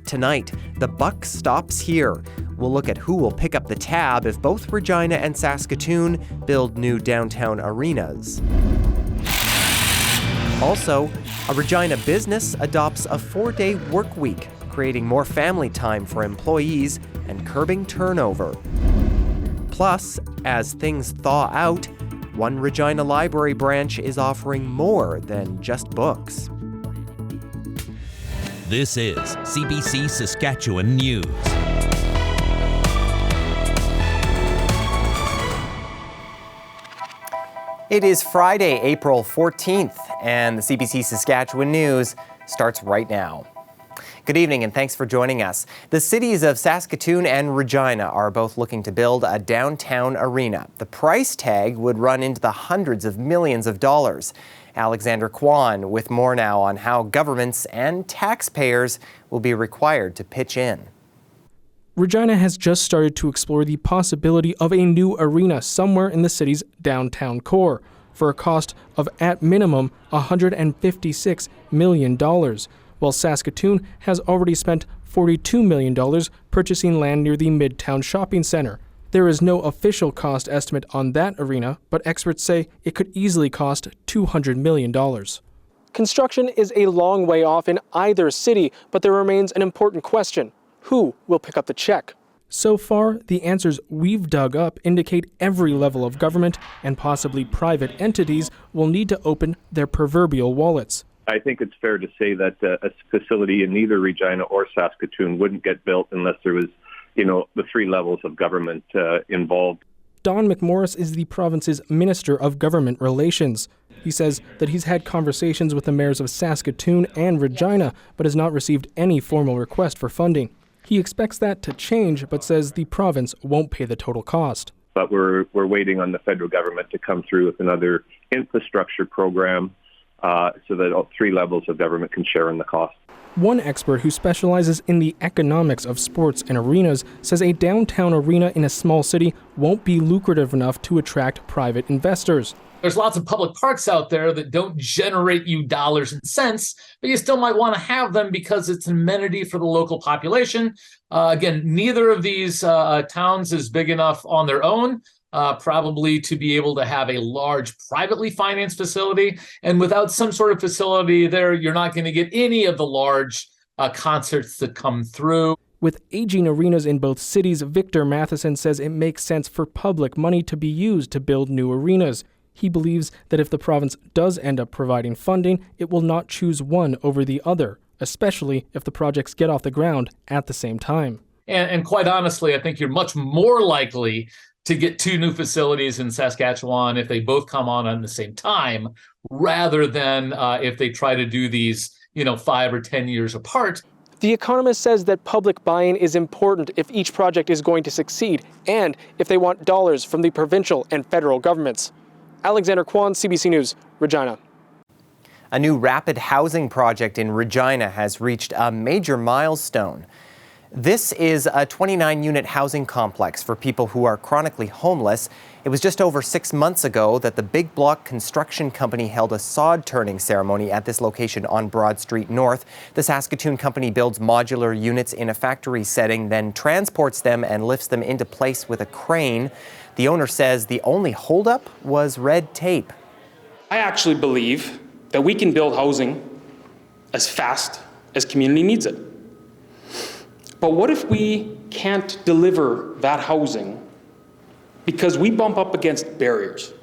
tonight. The buck stops here. We'll look at who will pick up the tab if both Regina and Saskatoon build new downtown arenas. Also, a Regina business adopts a 4-day work week, creating more family time for employees and curbing turnover. Plus, as things thaw out, one Regina library branch is offering more than just books. This is CBC Saskatchewan News. It is Friday, April 14th, and the CBC Saskatchewan News starts right now. Good evening and thanks for joining us. The cities of Saskatoon and Regina are both looking to build a downtown arena. The price tag would run into the hundreds of millions of dollars. Alexander Kwan with more now on how governments and taxpayers will be required to pitch in. Regina has just started to explore the possibility of a new arena somewhere in the city's downtown core for a cost of, at minimum, $156 million, while Saskatoon has already spent $42 million purchasing land near the Midtown Shopping Centre. There is no official cost estimate on that arena, but experts say it could easily cost $200 million. Construction is a long way off in either city, but there remains an important question. Who will pick up the check? So far, the answers we've dug up indicate every level of government and possibly private entities will need to open their proverbial wallets. I think it's fair to say that a facility in either Regina or Saskatoon wouldn't get built unless there was, the three levels of government involved. Don McMorris is the province's Minister of Government Relations. He says that he's had conversations with the mayors of Saskatoon and Regina, but has not received any formal request for funding. He expects that to change, but says the province won't pay the total cost. But we're waiting on the federal government to come through with another infrastructure program so that all three levels of government can share in the cost. One expert who specializes in the economics of sports and arenas says a downtown arena in a small city won't be lucrative enough to attract private investors. There's lots of public parks out there that don't generate you dollars and cents, but you still might want to have them because it's an amenity for the local population. Again, neither of these towns is big enough on their own, probably to be able to have a large privately financed facility. And without some sort of facility there, you're not going to get any of the large concerts that come through. With aging arenas in both cities, Victor Matheson says it makes sense for public money to be used to build new arenas. He believes that if the province does end up providing funding, it will not choose one over the other, especially if the projects get off the ground at the same time. And quite honestly, I think you're much more likely to get two new facilities in Saskatchewan if they both come on the same time, rather than if they try to do these, 5 or 10 years apart. The Economist says that public buy-in is important if each project is going to succeed and if they want dollars from the provincial and federal governments. Alexander Kwan, CBC News, Regina. A new rapid housing project in Regina has reached a major milestone. This is a 29-unit housing complex for people who are chronically homeless. It was just over 6 months ago that the Big Block Construction Company held a sod turning ceremony at this location on Broad Street North. The Saskatoon company builds modular units in a factory setting, then transports them and lifts them into place with a crane. The owner says the only holdup was red tape. I actually believe that we can build housing as fast as community needs it. But what if we can't deliver that housing because we bump up against barriers?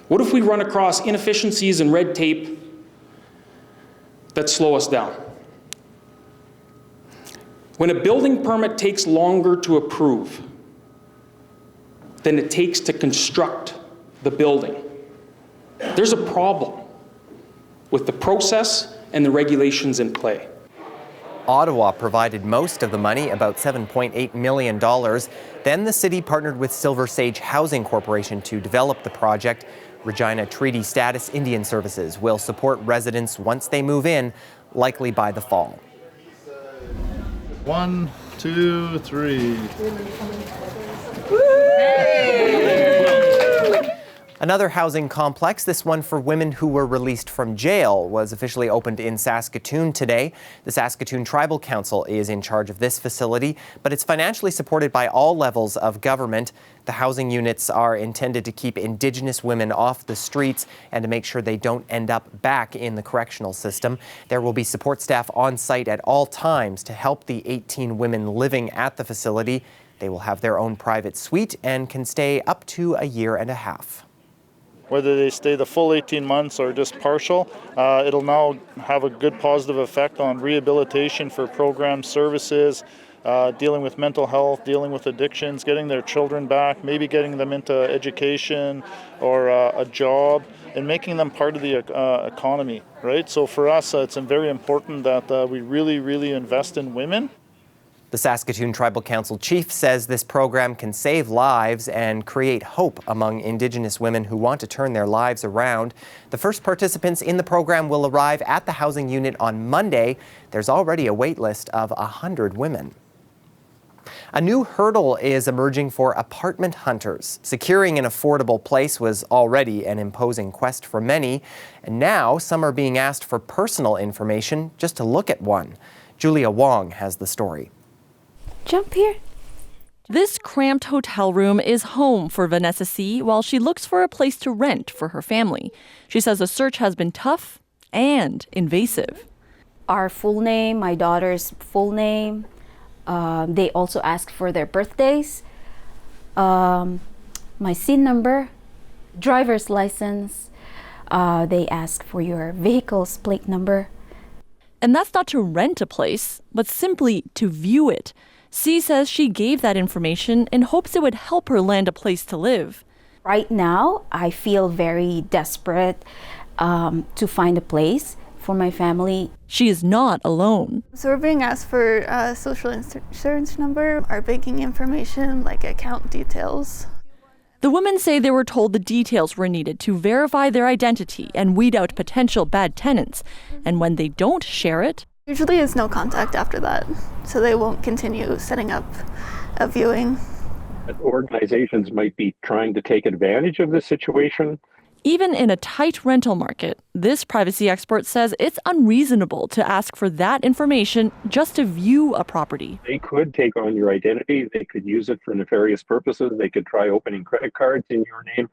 What if we run across inefficiencies and red tape that slow us down? When a building permit takes longer to approve than it takes to construct the building, there's a problem with the process and the regulations in play. Ottawa provided most of the money, about $7.8 million. Then the city partnered with Silver Sage Housing Corporation to develop the project. Regina Treaty Status Indian Services will support residents once they move in, likely by the fall. 1, 2, 3. A Another housing complex, this one for women who were released from jail, was officially opened in Saskatoon today. The Saskatoon Tribal Council is in charge of this facility, but it's financially supported by all levels of government. The housing units are intended to keep Indigenous women off the streets and to make sure they don't end up back in the correctional system. There will be support staff on site at all times to help the 18 women living at the facility. They will have their own private suite and can stay up to a year and a half. Whether they stay the full 18 months or just partial, it'll now have a good positive effect on rehabilitation for program services, dealing with mental health, dealing with addictions, getting their children back, maybe getting them into education or a job, and making them part of the economy, right? So for us, it's very important that we really invest in women. The Saskatoon Tribal Council chief says this program can save lives and create hope among Indigenous women who want to turn their lives around. The first participants in the program will arrive at the housing unit on Monday. There's already a wait list of 100 women. A new hurdle is emerging for apartment hunters. Securing an affordable place was already an imposing quest for many, and now some are being asked for personal information just to look at one. Julia Wong has the story. Jump here. This cramped hotel room is home for Vanessa C. while she looks for a place to rent for her family. She says the search has been tough and invasive. Our full name, my daughter's full name. They also ask for their birthdays, my SIN number, driver's license. They ask for your vehicle's plate number. And that's not to rent a place, but simply to view it. C says she gave that information in hopes it would help her land a place to live. Right now, I feel very desperate to find a place for my family. She is not alone. So we're being asked for a social insurance number, our banking information, like account details. The women say they were told the details were needed to verify their identity and weed out potential bad tenants. And when they don't share it, usually it's no contact after that, so they won't continue setting up a viewing. Organizations might be trying to take advantage of this situation. even in a tight rental market, this privacy expert says it's unreasonable to ask for that information just to view a property. They could take on your identity. They could use it for nefarious purposes. They could try opening credit cards in your name.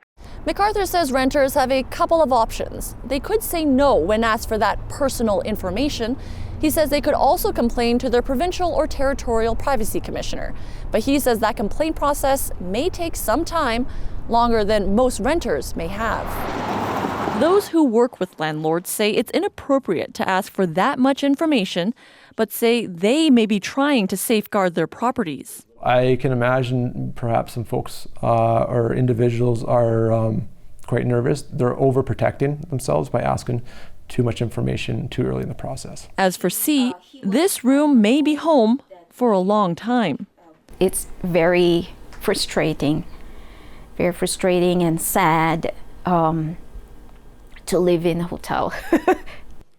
MacArthur says renters have a couple of options. They could say no when asked for that personal information. He says they could also complain to their provincial or territorial privacy commissioner. But he says that complaint process may take some time, longer than most renters may have. Those who work with landlords say it's inappropriate to ask for that much information, but say they may be trying to safeguard their properties. I can imagine perhaps some folks or individuals are quite nervous. They're overprotecting themselves by asking too much information too early in the process. As for C, this room may be home for a long time. It's very frustrating and sad to live in a hotel.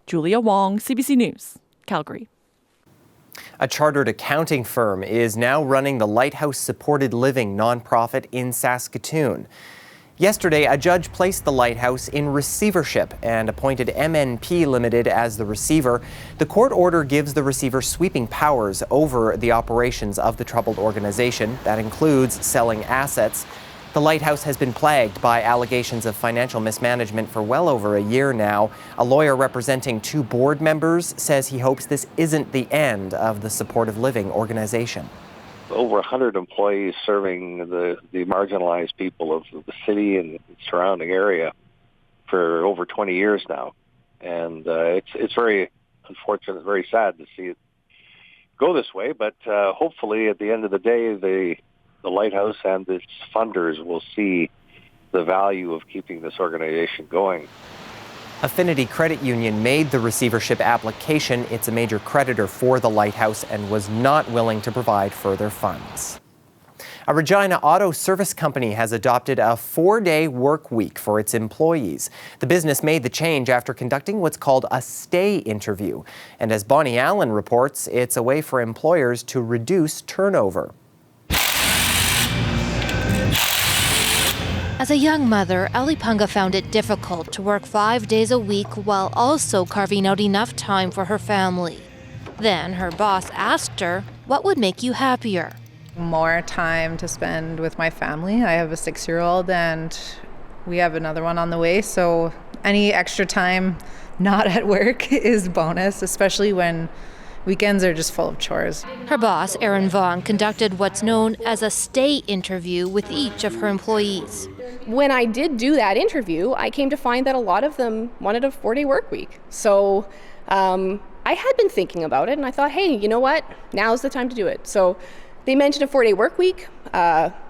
Julia Wong, CBC News, Calgary. A chartered accounting firm is now running the Lighthouse Supported Living nonprofit in Saskatoon. Yesterday, a judge placed the Lighthouse in receivership and appointed MNP Limited as the receiver. The court order gives the receiver sweeping powers over the operations of the troubled organization. That includes selling assets. The Lighthouse has been plagued by allegations of financial mismanagement for well over a year now. A lawyer representing 2 board members says he hopes this isn't the end of the supportive living organization. Over 100 employees serving the marginalized people of the city and the surrounding area for over 20 years now. And it's very unfortunate, very sad to see it go this way. But hopefully at the end of the day, the Lighthouse and its funders will see the value of keeping this organization going. Affinity Credit Union made the receivership application. It's a major creditor for the Lighthouse and was not willing to provide further funds. A Regina auto service company has adopted a 4-day work week for its employees. The business made the change after conducting what's called a stay interview. And as Bonnie Allen reports, it's a way for employers to reduce turnover. As a young mother, Alipunga found it difficult to work 5 days a week while also carving out enough time for her family. Then her boss asked her, what would make you happier? More time to spend with my family. I have a 6-year-old and we have another one on the way, so any extra time not at work is bonus, especially when weekends are just full of chores. Her boss, Erin Vaughn, conducted what's known as a stay interview with each of her employees. When I did do that interview, I came to find that a lot of them wanted a 4-day work week. So I had been thinking about it and I thought, hey, you know what? Now's the time to do it. So they mentioned a 4-day work week,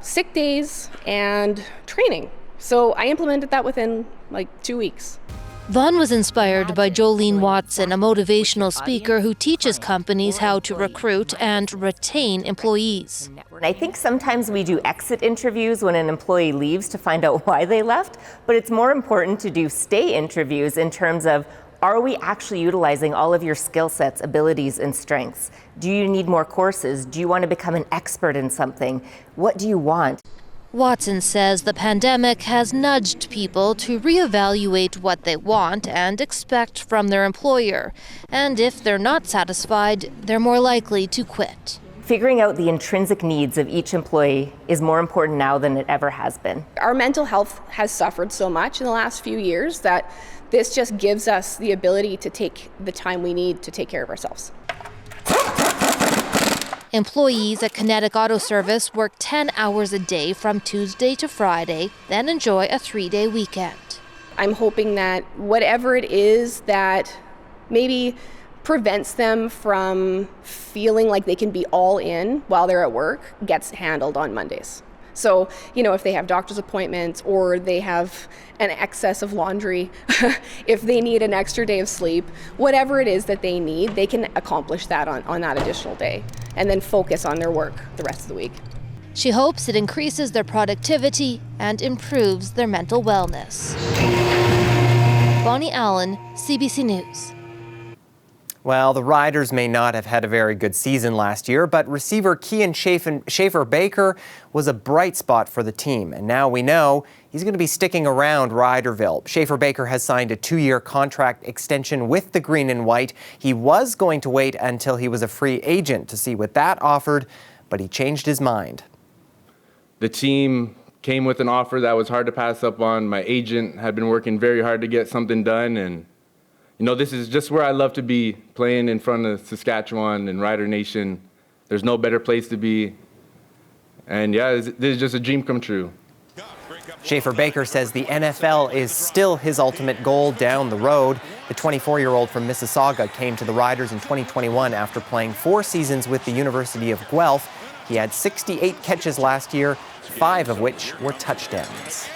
sick days, and training. So I implemented that within like 2 weeks. Vaughn was inspired by Jolene Watson, a motivational speaker who teaches companies how to recruit and retain employees. I think sometimes we do exit interviews when an employee leaves to find out why they left, but it's more important to do stay interviews in terms of, are we actually utilizing all of your skill sets, abilities, and strengths? Do you need more courses? Do you want to become an expert in something? What do you want? Watson says the pandemic has nudged people to reevaluate what they want and expect from their employer. And if they're not satisfied, they're more likely to quit. Figuring out the intrinsic needs of each employee is more important now than it ever has been. Our mental health has suffered so much in the last few years that this just gives us the ability to take the time we need to take care of ourselves. Employees at Kinetic Auto Service work 10 hours a day from Tuesday to Friday, then enjoy a 3-day weekend. I'm hoping that whatever it is that maybe prevents them from feeling like they can be all in while they're at work gets handled on Mondays. So, if they have doctor's appointments or they have an excess of laundry, if they need an extra day of sleep, whatever it is that they need, they can accomplish that on that additional day and then focus on their work the rest of the week. She hopes it increases their productivity and improves their mental wellness. Bonnie Allen, CBC News. Well, the Riders may not have had a very good season last year, but receiver Kean Schaefer-Baker was a bright spot for the team. And now we know he's going to be sticking around Riderville. Schaefer-Baker has signed a 2-year contract extension with the Green and White. He was going to wait until he was a free agent to see what that offered, but he changed his mind. The team came with an offer that was hard to pass up on. My agent had been working very hard to get something done, and this is just where I love to be, playing in front of Saskatchewan and Rider Nation. There's no better place to be. And yeah, this is just a dream come true. Schaefer-Baker says the NFL is still his ultimate goal down the road. The 24-year-old from Mississauga came to the Riders in 2021 after playing 4 seasons with the University of Guelph. He had 68 catches last year, 5 of which were touchdowns.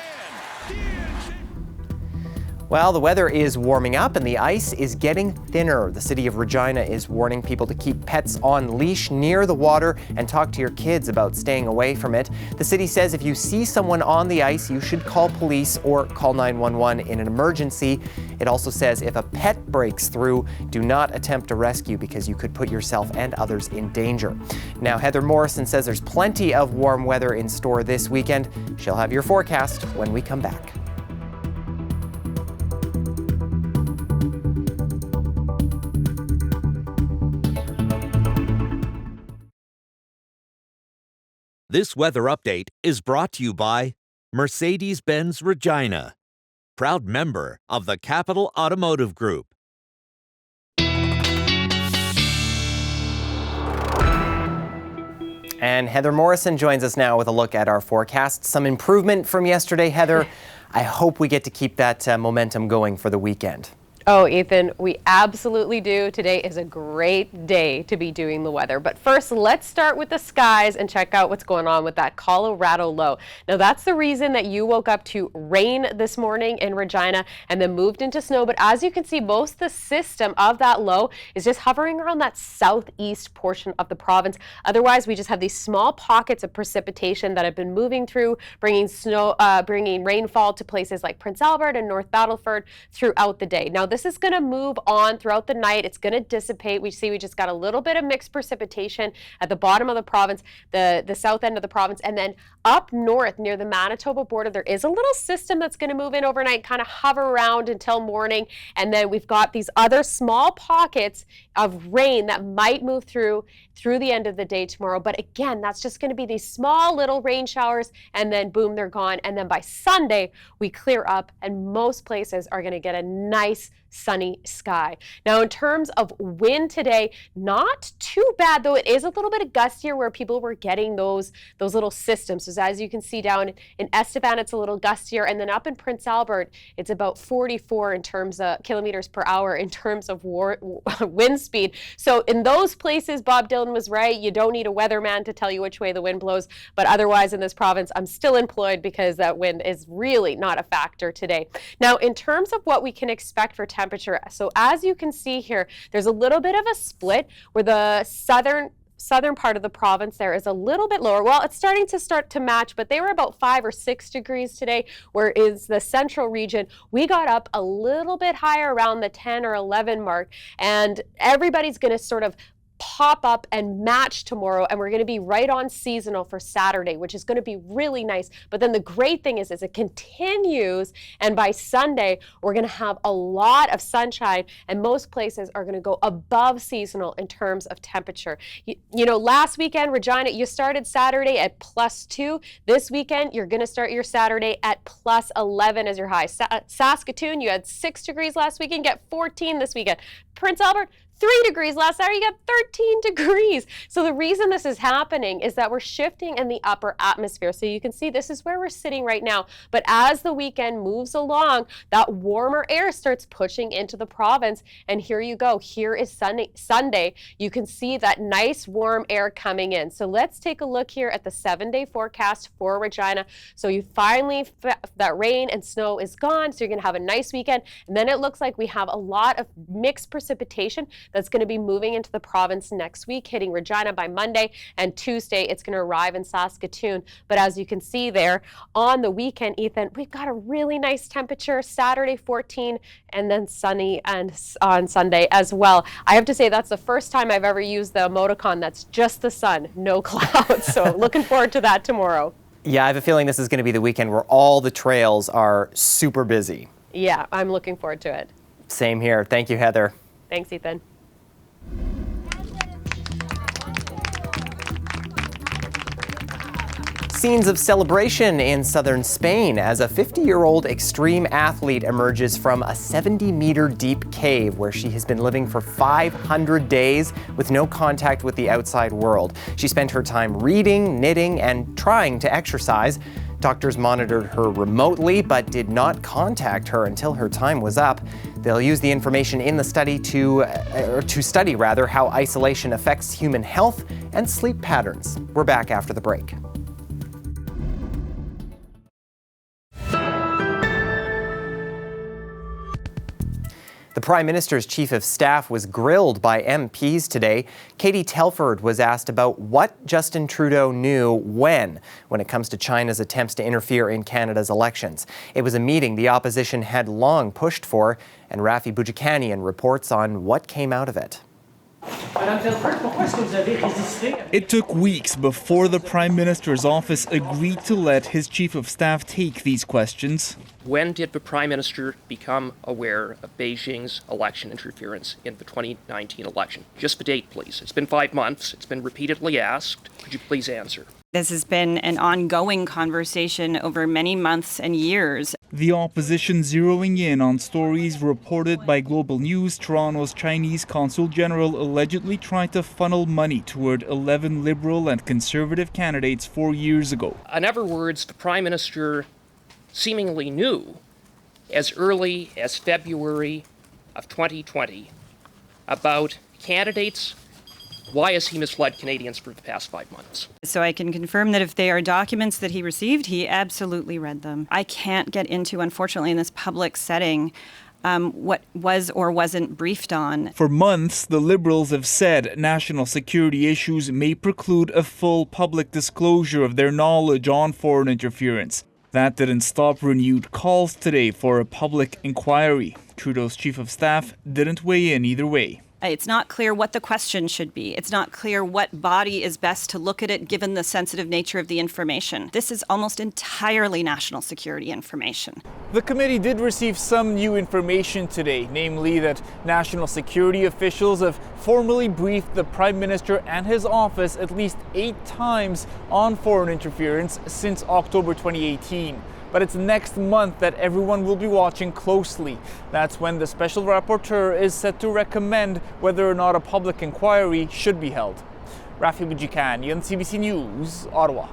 Well, the weather is warming up and the ice is getting thinner. The city of Regina is warning people to keep pets on leash near the water and talk to your kids about staying away from it. The city says if you see someone on the ice, you should call police or call 911 in an emergency. It also says if a pet breaks through, do not attempt a rescue because you could put yourself and others in danger. Now, Heather Morrison says there's plenty of warm weather in store this weekend. She'll have your forecast when we come back. This weather update is brought to you by Mercedes-Benz Regina, proud member of the Capital Automotive Group. And Heather Morrison joins us now with a look at our forecast. Some improvement from yesterday, Heather. I hope we get to keep that momentum going for the weekend. Oh, Ethan, we absolutely do. Today is a great day to be doing the weather. But first, let's start with the skies and check out what's going on with that Colorado low. Now, that's the reason that you woke up to rain this morning in Regina and then moved into snow. But as you can see, most of the system of that low is just hovering around that southeast portion of the province. Otherwise, we just have these small pockets of precipitation that have been moving through, bringing rainfall to places like Prince Albert and North Battleford throughout the day. Now, this is going to move on throughout the night. It's going to dissipate. We just got a little bit of mixed precipitation at the bottom of the province, the south end of the province, and then up north near the Manitoba border, there is a little system that's going to move in overnight, kind of hover around until morning, and then we've got these other small pockets of rain that might move through the end of the day tomorrow. But again, that's just going to be these small little rain showers, and then boom, they're gone. And then by Sunday, we clear up, and most places are going to get a nice sunny sky. Now, in terms of wind today, not too bad, though it is a little bit gustier where people were getting those little systems. So as you can see down in Estevan, it's a little gustier, and then up in Prince Albert, it's about 44 in terms of kilometers per hour in terms of wind speed. So in those places, Bob Dylan was right. You don't need a weatherman to tell you which way the wind blows. But otherwise in this province, I'm still employed because that wind is really not a factor today. Now, in terms of what we can expect for temperature, so as you can see here, there's a little bit of a split where the southern part of the province there is a little bit lower. Well, it's starting to match, but they were about 5 or 6 degrees today, whereas the central region, we got up a little bit higher around the 10 or 11 mark, and everybody's going to sort of pop up and match tomorrow, and we're going to be right on seasonal for Saturday, which is going to be really nice. But then the great thing is it continues, and by Sunday we're going to have a lot of sunshine, and most places are going to go above seasonal in terms of temperature. You know, last weekend, Regina, you started Saturday at +2. This weekend, you're going to start your Saturday at +11 as your high. Saskatoon, you had 6 degrees last weekend, get 14 this weekend. Prince Albert, 3 degrees last Saturday, you got 13 degrees. So the reason this is happening is that we're shifting in the upper atmosphere. So you can see this is where we're sitting right now. But as the weekend moves along, that warmer air starts pushing into the province. And here you go. Here is Sunday. You can see that nice warm air coming in. So let's take a look here at the 7-day forecast for Regina. So you finally, that rain and snow is gone. So you're going to have a nice weekend. And then it looks like we have a lot of mixed precipitation that's going to be moving into the province next week, hitting Regina by Monday, and Tuesday it's going to arrive in Saskatoon. But as you can see there, on the weekend, Ethan, we've got a really nice temperature, Saturday 14, and then sunny and on Sunday as well. I have to say that's the first time I've ever used the emoticon that's just the sun, no clouds. So looking forward to that tomorrow. Yeah, I have a feeling this is going to be the weekend where all the trails are super busy. Yeah, I'm looking forward to it. Same here. Thank you, Heather. Thanks, Ethan. Scenes of celebration in southern Spain as a 50-year-old extreme athlete emerges from a 70-meter deep cave where she has been living for 500 days with no contact with the outside world. She spent her time reading, knitting, and trying to exercise. Doctors monitored her remotely but did not contact her until her time was up. They'll use the information in the study to study how isolation affects human health and sleep patterns. We're back after the break. The Prime Minister's Chief of Staff was grilled by MPs today. Katie Telford was asked about what Justin Trudeau knew when it comes to China's attempts to interfere in Canada's elections. It was a meeting the opposition had long pushed for, and Rafi Boudjikanian reports on what came out of it. It took weeks before the Prime Minister's office agreed to let his Chief of Staff take these questions. When did the Prime Minister become aware of Beijing's election interference in the 2019 election? Just the date, please. It's been 5 months. It's been repeatedly asked. Could you please answer? This has been an ongoing conversation over many months and years. The opposition zeroing in on stories reported by Global News. Toronto's Chinese Consul General allegedly tried to funnel money toward 11 Liberal and Conservative candidates 4 years ago. In other words, the Prime Minister seemingly knew as early as February of 2020 about candidates. Why has he misled Canadians for the past 5 months? So I can confirm that if they are documents that he received, he absolutely read them. I can't get into, unfortunately, in this public setting, what was or wasn't briefed on. For months, the Liberals have said national security issues may preclude a full public disclosure of their knowledge on foreign interference. That didn't stop renewed calls today for a public inquiry. Trudeau's chief of staff didn't weigh in either way. It's not clear what the question should be. It's not clear what body is best to look at it given the sensitive nature of the information. This is almost entirely national security information. The committee did receive some new information today, namely that national security officials have formally briefed the Prime Minister and his office at least 8 times on foreign interference since October 2018. But it's next month that everyone will be watching closely. That's when the special rapporteur is set to recommend whether or not a public inquiry should be held. Rafi Bujikani on CBC News, Ottawa.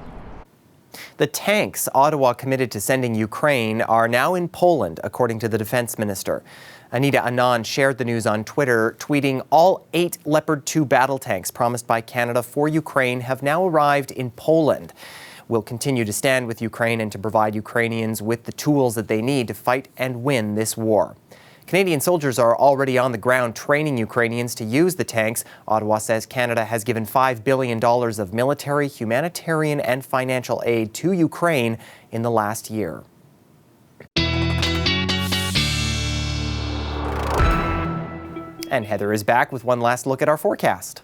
The tanks Ottawa committed to sending Ukraine are now in Poland, according to the defense minister. Anita Anand shared the news on Twitter, tweeting, "All 8 Leopard 2 battle tanks promised by Canada for Ukraine have now arrived in Poland. We'll continue to stand with Ukraine and to provide Ukrainians with the tools that they need to fight and win this war." Canadian soldiers are already on the ground training Ukrainians to use the tanks. Ottawa says Canada has given $5 billion of military, humanitarian, and financial aid to Ukraine in the last year. And Heather is back with one last look at our forecast.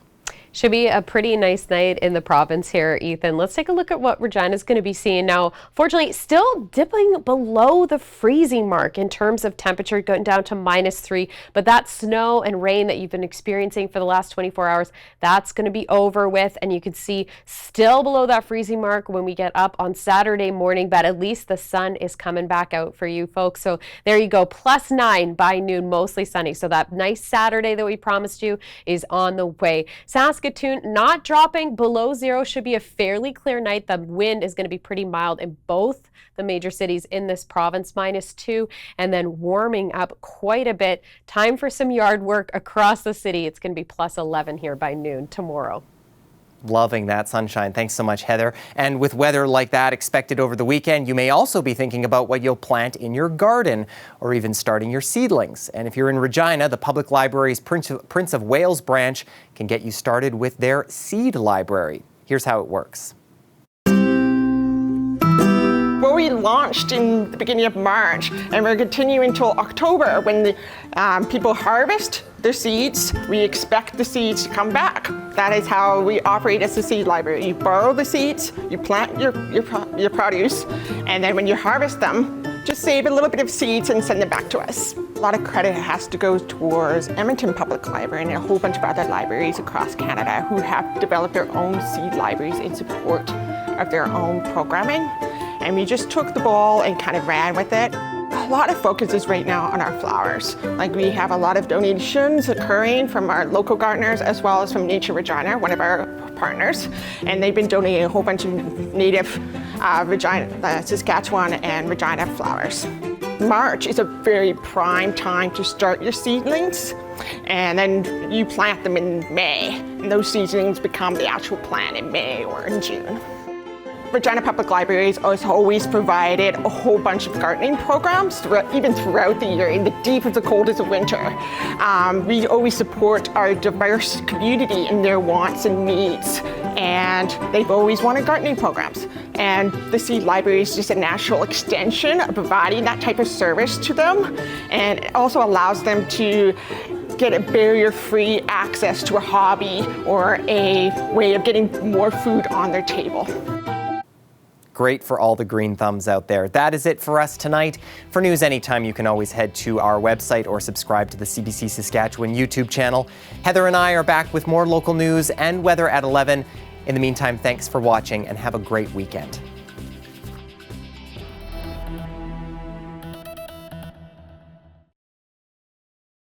Should be a pretty nice night in the province here, Ethan. Let's take a look at what Regina's going to be seeing now. Fortunately, still dipping below the freezing mark in terms of temperature, going down to -3. But that snow and rain that you've been experiencing for the last 24 hours, that's going to be over with. And you can see still below that freezing mark when we get up on Saturday morning. But at least the sun is coming back out for you folks. So there you go, +9 by noon, mostly sunny. So that nice Saturday that we promised you is on the way. Saskatoon not dropping below 0, should be a fairly clear night. The wind is going to be pretty mild in both the major cities in this province, -2, and then warming up quite a bit. Time for some yard work across the city. It's going to be +11 here by noon tomorrow. Loving that sunshine. Thanks so much, Heather. And with weather like that expected over the weekend, you may also be thinking about what you'll plant in your garden or even starting your seedlings. And if you're in Regina, the Public Library's Prince of Wales branch can get you started with their seed library. Here's how it works. Well, we launched in the beginning of March, and we're continuing until October when the people harvest their seeds. We expect the seeds to come back. That is how we operate as a seed library. You borrow the seeds, you plant your produce, and then when you harvest them, just save a little bit of seeds and send them back to us. A lot of credit has to go towards Edmonton Public Library and a whole bunch of other libraries across Canada who have developed their own seed libraries in support of their own programming. And we just took the ball and kind of ran with it. A lot of focus is right now on our flowers. Like, we have a lot of donations occurring from our local gardeners as well as from Nature Regina, one of our partners. And they've been donating a whole bunch of native Saskatchewan and Regina flowers. March is a very prime time to start your seedlings, and then you plant them in May. And those seedlings become the actual plant in May or in June. Regina Public Libraries has always provided a whole bunch of gardening programs, even throughout the year, in the deep of the coldest of winter. We always support our diverse community in their wants and needs, and they've always wanted gardening programs. And the Seed Library is just a natural extension of providing that type of service to them, and it also allows them to get a barrier-free access to a hobby or a way of getting more food on their table. Great for all the green thumbs out there. That is it for us tonight. For news anytime, you can always head to our website or subscribe to the CBC Saskatchewan YouTube channel. Heather and I are back with more local news and weather at 11. In the meantime, thanks for watching and have a great weekend.